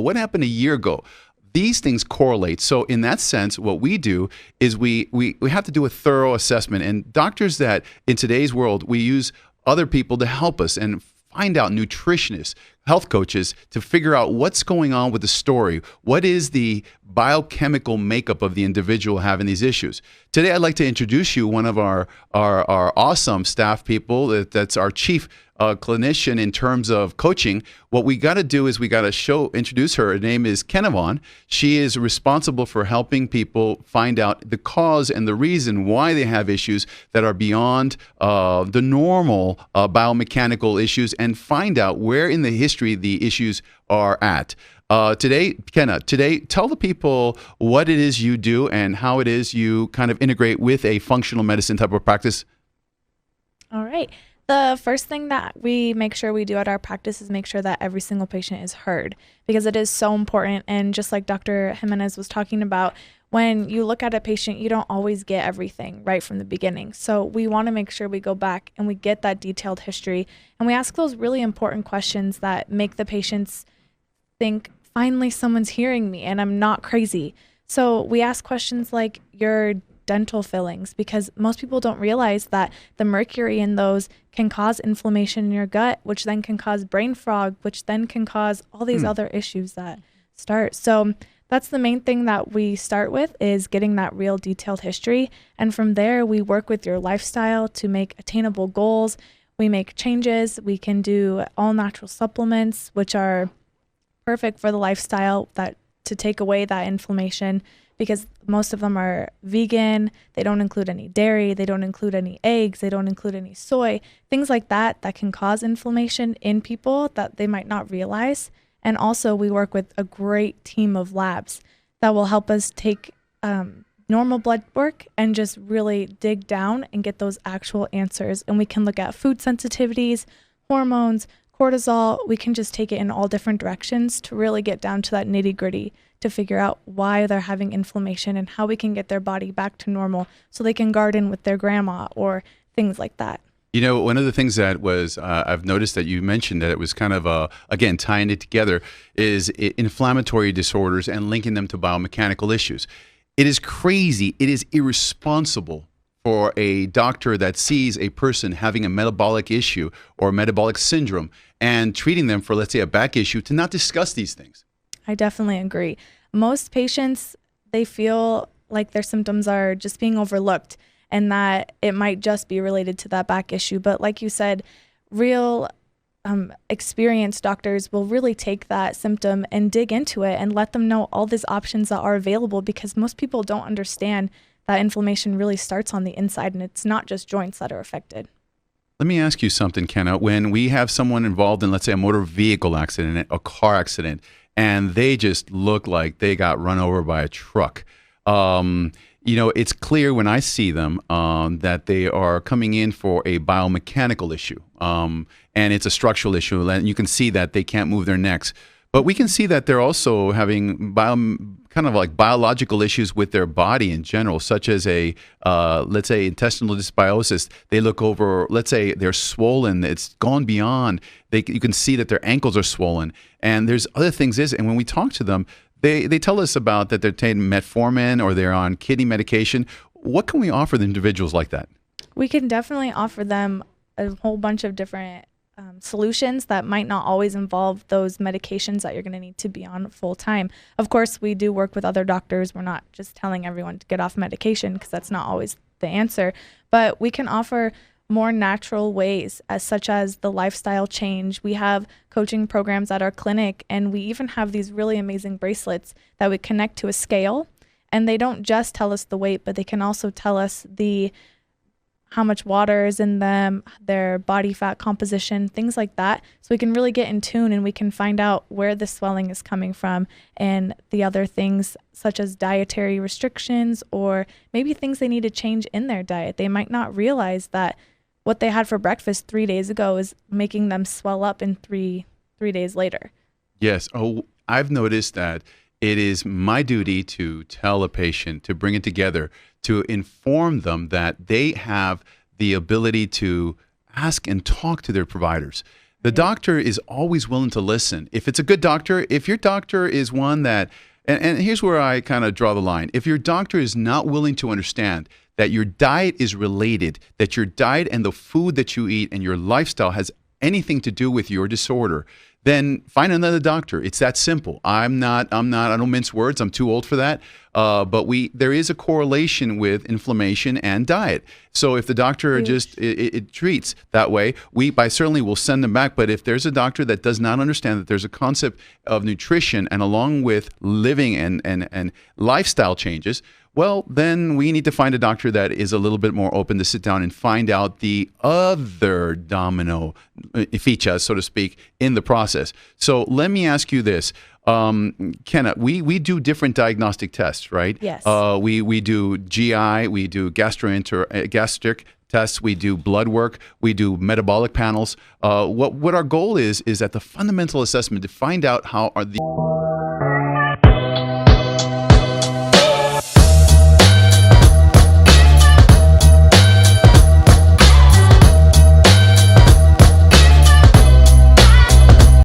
What happened a year ago? These things correlate. So in that sense, what we do is we have to do a thorough assessment. And doctors that in today's world, we use other people to help us and find out, nutritionists, health coaches, to figure out what's going on with the story. What is the biochemical makeup of the individual having these issues? Today, I'd like to introduce you one of our awesome staff people. That's our chief clinician in terms of coaching. What we got to do is we got to introduce her. Her name is Kenavon. She is responsible for helping people find out the cause and the reason why they have issues that are beyond the normal biomechanical issues, and find out where in the history the issues are at. Today, Kenna, tell the people what it is you do and how it is you kind of integrate with a functional medicine type of practice. All right. The first thing that we make sure we do at our practice is make sure that every single patient is heard, because it is so important. And just like Dr. Jimenez was talking about, when you look at a patient, you don't always get everything right from the beginning. So we want to make sure we go back and we get that detailed history, and we ask those really important questions that make the patients think, finally someone's hearing me and I'm not crazy. So we ask questions like your dental fillings, because most people don't realize that the mercury in those can cause inflammation in your gut, which then can cause brain fog, which then can cause all these other issues that start. So that's the main thing that we start with, is getting that real detailed history. And from there, we work with your lifestyle to make attainable goals. We make changes. We can do all natural supplements, which are perfect for the lifestyle, that to take away that inflammation, because most of them are vegan. They don't include any dairy. They don't include any eggs. They don't include any soy, things like that can cause inflammation in people that they might not realize. And also we work with a great team of labs that will help us take normal blood work and just really dig down and get those actual answers. And we can look at food sensitivities, hormones, cortisol. We can just take it in all different directions to really get down to that nitty gritty, to figure out why they're having inflammation and how we can get their body back to normal so they can garden with their grandma or things like that. You know, one of the things that was, I've noticed that you mentioned that it was kind of, again, tying it together, is inflammatory disorders and linking them to biomechanical issues. It is crazy. It is irresponsible for a doctor that sees a person having a metabolic issue or metabolic syndrome and treating them for, let's say, a back issue, to not discuss these things. I definitely agree. Most patients, they feel like their symptoms are just being overlooked and that it might just be related to that back issue. But like you said, real experienced doctors will really take that symptom and dig into it and let them know all these options that are available, because most people don't understand that inflammation really starts on the inside and it's not just joints that are affected. Let me ask you something, Kenna. When we have someone involved in, let's say, a motor vehicle accident, a car accident, and they just look like they got run over by a truck, you know, it's clear when I see them that they are coming in for a biomechanical issue, and it's a structural issue, and you can see that they can't move their necks. But we can see that they're also having kind of like biological issues with their body in general, such as let's say, intestinal dysbiosis. They look over, let's say they're swollen. It's gone beyond. You can see that their ankles are swollen. And there's other things. And when we talk to them, they tell us about that they're taking metformin or they're on kidney medication. What can we offer the individuals like that? We can definitely offer them a whole bunch of different solutions that might not always involve those medications that you're going to need to be on full time. Of course, we do work with other doctors. We're not just telling everyone to get off medication, because that's not always the answer. But we can offer more natural ways, such as the lifestyle change. We have coaching programs at our clinic, and we even have these really amazing bracelets that we connect to a scale. And they don't just tell us the weight, but they can also tell us how much water is in them, their body fat composition, things like that. So we can really get in tune and we can find out where the swelling is coming from, and the other things such as dietary restrictions, or maybe things they need to change in their diet. They might not realize that what they had for breakfast 3 days ago is making them swell up in three days later. Yes. Oh, I've noticed that it is my duty to tell a patient, to bring it together, to inform them that they have the ability to ask and talk to their providers. The doctor is always willing to listen. If it's a good doctor, if your doctor is one that, and here's where I kind of draw the line. If your doctor is not willing to understand that your diet is related, that your diet and the food that you eat and your lifestyle has anything to do with your disorder, then find another doctor. It's that simple. I don't mince words. I'm too old for that. But there is a correlation with inflammation and diet. So if the doctor just it treats that way, I certainly will send them back. But if there's a doctor that does not understand that there's a concept of nutrition and along with living and lifestyle changes, well, then we need to find a doctor that is a little bit more open to sit down and find out the other domino fichas, so to speak, in the process. So let me ask you this. Kenna, we do different diagnostic tests, right? Yes. We do GI, we do gastric tests, we do blood work, we do metabolic panels. What our goal is at the fundamental assessment to find out how are the